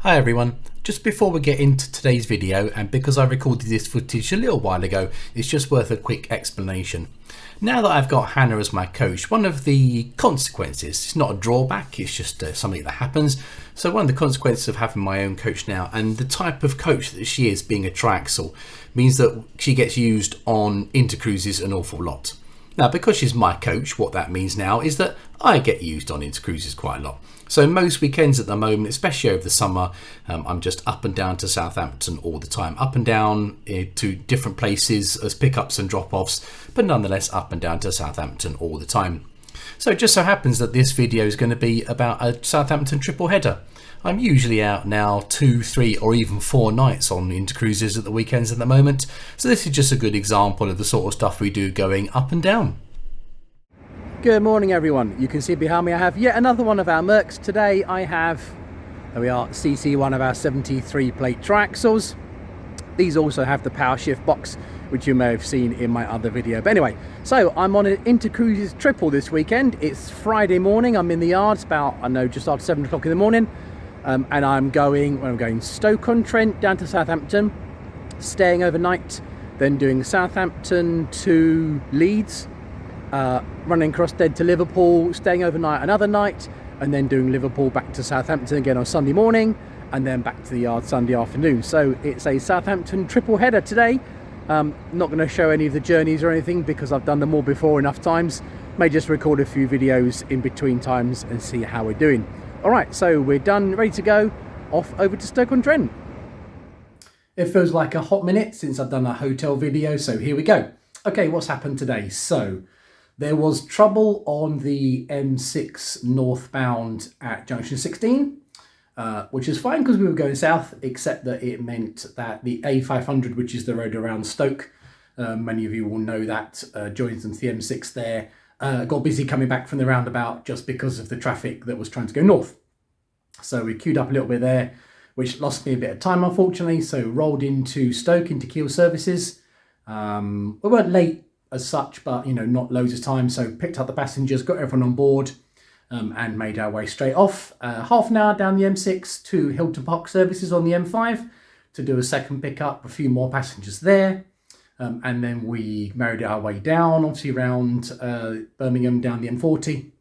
Hi everyone, just before we get into today's video, and because I recorded this footage a little while ago, it's just worth a quick explanation. Now that I've got Hannah as my coach, one of the consequences, it's not a drawback, it's just something that happens. So one of the consequences of having my own coach now, and the type of coach that she is, being a triaxle, means that she gets used on Intercruises an awful lot. Now, because she's my coach, what that means now is that I get used on Intercruises quite a lot. So most weekends at the moment, especially over the summer, I'm just up and down to Southampton all the time. Up and down to different places as pickups and drop-offs, but nonetheless up and down to Southampton all the time. So it just so happens that this video is going to be about a Southampton triple header. I'm usually out now 2, 3 or even 4 nights on Intercruises at the weekends at the moment. So this is just a good example of the sort of stuff we do going up and down. Good morning everyone. You can see behind me I have yet another one of our Mercs. Today I have, there we are, CC one of our 73 plate triaxles. These also have the power shift box, which you may have seen in my other video. But anyway, so I'm on an Intercruises triple this weekend. It's Friday morning, I'm in the yard, it's about, I know, just after 7 o'clock in the morning. And I'm going Stoke-on-Trent down to Southampton, staying overnight, then doing Southampton to Leeds, running across dead to Liverpool, staying overnight another night, and then doing Liverpool back to Southampton again on Sunday morning, and then back to the yard Sunday afternoon. So it's a Southampton triple header today. Not going to show any of the journeys or anything because I've done them all before enough times. May just record a few videos in between times and see how we're doing. Alright, so we're done, ready to go, off over to Stoke-on-Trent. It feels like a hot minute since I've done a hotel video, so here we go. Okay, what's happened today? So there was trouble on the M6 northbound at junction 16, which is fine because we were going south, except that it meant that the A500, which is the road around Stoke, many of you will know that, joins into the M6 there, got busy coming back from the roundabout just because of the traffic that was trying to go north. So we queued up a little bit there, which lost me a bit of time, unfortunately. So rolled into Stoke, into Kiel services. We weren't late as such, but, you know, not loads of time. So picked up the passengers, got everyone on board, and made our way straight off. Half an hour down the M6 to Hilton Park services on the M5 to do a second pickup, a few more passengers there. And then we made our way down, obviously around Birmingham, down the M40,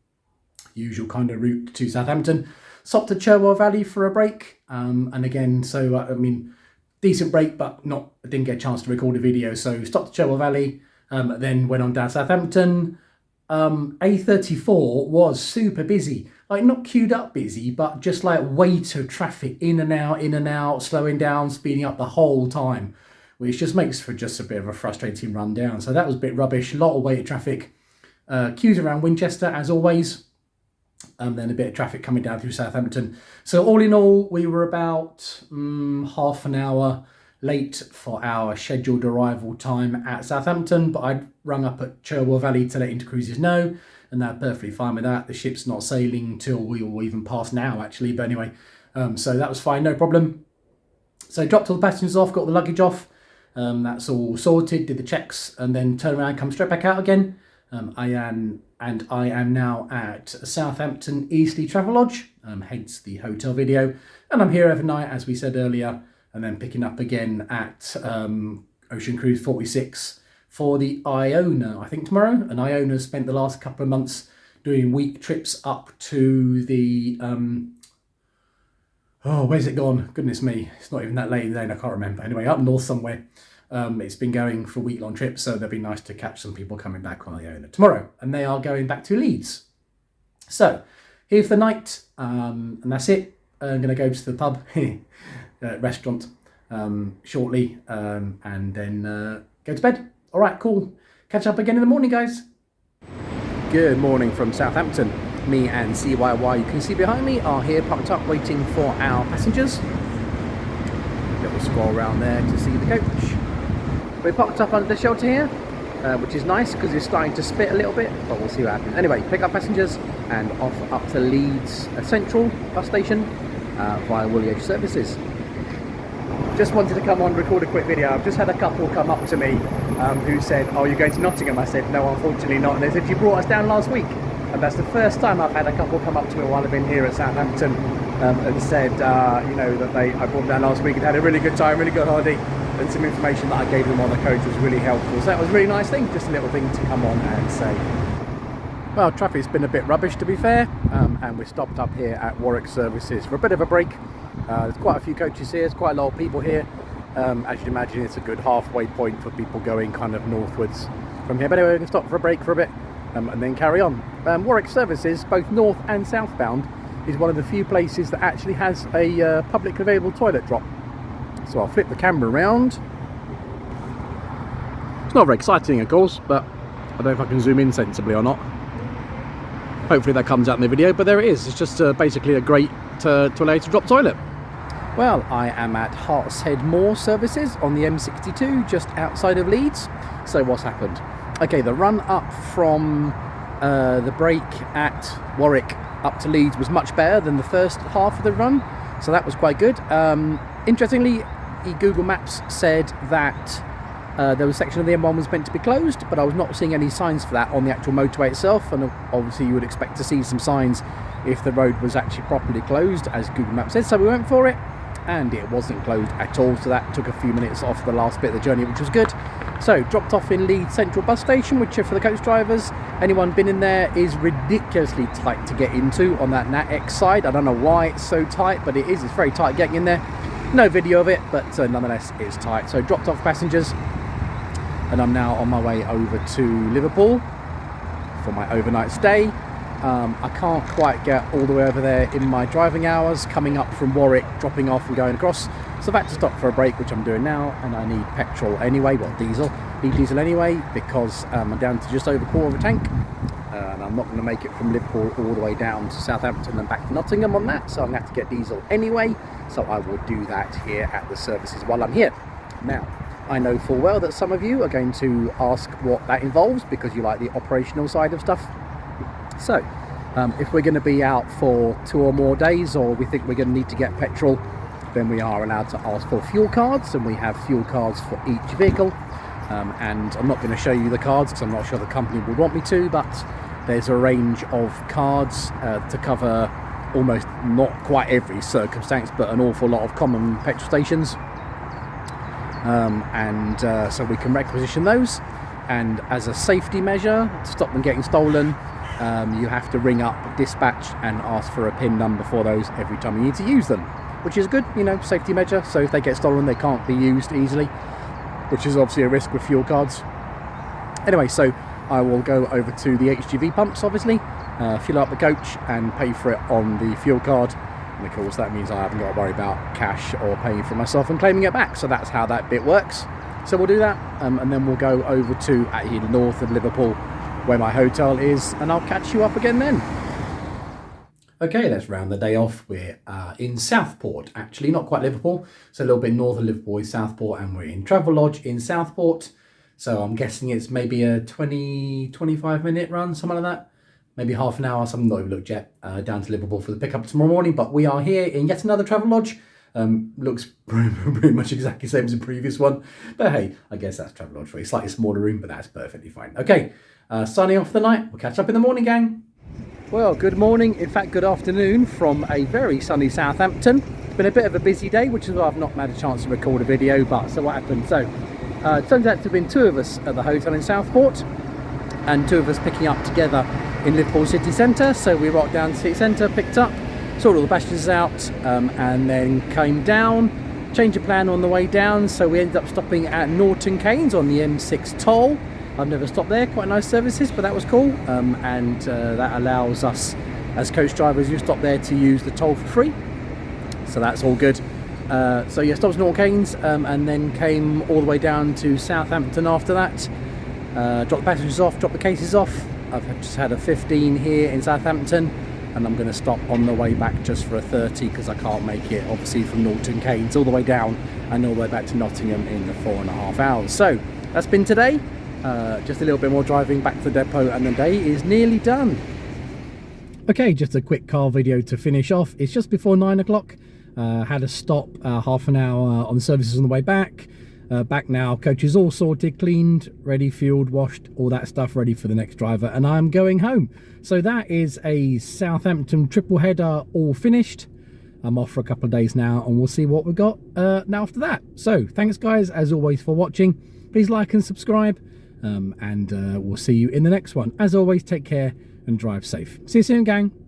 usual kind of route to Southampton. Stopped at Cherwell Valley for a break, and again, so I mean, decent break, but I didn't get a chance to record a video. So stopped at Cherwell Valley, then went on down Southampton. A34 was super busy, like not queued up busy, but just like weight of traffic in and out, slowing down, speeding up the whole time, which just makes for just a bit of a frustrating run down. So that was a bit rubbish, a lot of weight of traffic. Queues around Winchester as always, then a bit of traffic coming down through Southampton. So all in all, we were about half an hour late for our scheduled arrival time at Southampton, but I'd rung up at Cherwell Valley to let Intercruises know, and they're perfectly fine with that. The ship's not sailing till we will even pass now, actually, but anyway, so that was fine, no problem. So dropped all the passengers off, got the luggage off. That's all sorted, did the checks, and then turn around, come straight back out again. I am now at Southampton Eastleigh Travelodge, hence the hotel video, and I'm here overnight, as we said earlier, and then picking up again at Ocean Cruise 46 for the Iona, I think tomorrow. And Iona spent the last couple of months doing week trips up to the where's it gone? Goodness me, it's not even that late in the day and I can't remember. Anyway, up north somewhere. It's been going for week-long trips, so they'll be nice to catch some people coming back on the Iona tomorrow. And they are going back to Leeds. So, here for the night, and that's it. I'm going to go to the pub, restaurant, shortly, and then go to bed. All right, cool. Catch up again in the morning, guys. Good morning from Southampton. Me and CYY, you can see behind me, are here parked up waiting for our passengers. Little scroll around there to see the coach. We're parked up under the shelter here, which is nice because it's starting to spit a little bit, but we'll see what happens. Anyway, pick up passengers and off up to Leeds Central bus station via Woolwich services. Just wanted to come on, record a quick video. I've just had a couple come up to me who said, "Oh, you're going to Nottingham?" I said, "No, unfortunately not." And they said, "You brought us down last week." And that's the first time I've had a couple come up to me while I've been here at Southampton and said, you know, that I brought them down last week and had a really good time, really good holiday, and some information that I gave them on the coach was really helpful. So that was a really nice thing, just a little thing to come on and say. Well, traffic's been a bit rubbish, to be fair, and we're stopped up here at Warwick Services for a bit of a break. There's quite a few coaches here, there's quite a lot of people here. As you'd imagine, it's a good halfway point for people going kind of northwards from here. But anyway, we're going to stop for a break for a bit and then carry on. Warwick Services, both north and southbound, is one of the few places that actually has a publicly available toilet drop. So I'll flip the camera around. It's not very exciting, of course, but I don't know if I can zoom in sensibly or not. Hopefully that comes out in the video, but there it is. It's just basically a great toilet to drop toilet. Well, I am at Hartshead Moor Services on the M62, just outside of Leeds. So what's happened? Okay, the run up from the break at Warwick up to Leeds was much better than the first half of the run, so that was quite good. Interestingly, Google Maps said that there was a section of the M1 was meant to be closed, but I was not seeing any signs for that on the actual motorway itself, and obviously you would expect to see some signs if the road was actually properly closed, as Google Maps said, so we went for it, and it wasn't closed at all, so that took a few minutes off the last bit of the journey, which was good. So dropped off in Leeds Central Bus Station, which for the coach drivers, anyone been in there, is ridiculously tight to get into on that NatX side. I don't know why it's so tight, but it is. It's very tight getting in there. No video of it, but nonetheless it's tight. So dropped off passengers, and I'm now on my way over to Liverpool for my overnight stay. I can't quite get all the way over there in my driving hours, coming up from Warwick, dropping off and going across. So I've had to stop for a break, which I'm doing now, and I need petrol anyway, well, diesel. Need diesel anyway, because I'm down to just over a quarter of a tank, and I'm not going to make it from Liverpool all the way down to Southampton and back to Nottingham on that, so I'm going to have to get diesel anyway, so I will do that here at the services while I'm here. Now, I know full well that some of you are going to ask what that involves, because you like the operational side of stuff. So, if we're going to be out for 2 or more days, or we think we're going to need to get petrol, then we are allowed to ask for fuel cards, and we have fuel cards for each vehicle. And I'm not going to show you the cards because I'm not sure the company would want me to, but there's a range of cards to cover almost, not quite every circumstance, but an awful lot of common petrol stations. So we can requisition those, and as a safety measure to stop them getting stolen, you have to ring up dispatch and ask for a PIN number for those every time you need to use them, which is good, you know, safety measure. So if they get stolen, they can't be used easily, which is obviously a risk with fuel cards. Anyway, so I will go over to the HGV pumps, obviously, fill up the coach and pay for it on the fuel card. And of course that means I haven't got to worry about cash or paying for myself and claiming it back. So that's how that bit works. So we'll do that, and then we'll go over to actually the north of Liverpool, where my hotel is, and I'll catch you up again then. Okay, let's round the day off. We're in Southport, actually, not quite Liverpool. So a little bit north of Liverpool is Southport, and we're in Travelodge in Southport. So I'm guessing it's maybe a 20-25 minute run, something like that. Maybe half an hour, something not even looked yet, down to Liverpool for the pickup tomorrow morning. But we are here in yet another Travelodge. Looks pretty much exactly the same as the previous one. But hey, I guess that's Travelodge for you. Slightly smaller room, but that's perfectly fine. Okay, signing off for the night. We'll catch up in the morning, gang. Well, good morning, in fact good afternoon from a very sunny Southampton. It's been a bit of a busy day, which is why I've not had a chance to record a video, but so what happened? So, it turns out to have been 2 of us at the hotel in Southport, and 2 of us picking up together in Liverpool city centre. So we rocked down to city centre, picked up, sorted all the passengers out, and then came down, changed the plan on the way down, so we ended up stopping at Norton Keynes on the M6 toll. I've never stopped there, quite nice services, but that was cool, and that allows us as coach drivers who stop there to use the toll for free, so that's all good. So yeah, stopped at Norton Keynes, and then came all the way down to Southampton after that, dropped the passengers off, dropped the cases off. I've just had a 15 here in Southampton, and I'm going to stop on the way back just for a 30 because I can't make it obviously from Norton Keynes all the way down and all the way back to Nottingham in the 4.5 hours. So that's been today. Just a little bit more driving back to the depot and the day is nearly done. Okay, just a quick car video to finish off. It's just before 9 o'clock. Had a stop, half an hour on the services on the way back. Back now, coach is all sorted, cleaned, ready, fueled, washed, all that stuff ready for the next driver, and I'm going home. So that is a Southampton triple header all finished. I'm off for a couple of days now, and we'll see what we've got now after that. So thanks guys as always for watching. Please like and subscribe, and we'll see you in the next one. As always, take care and drive safe. See you soon, gang.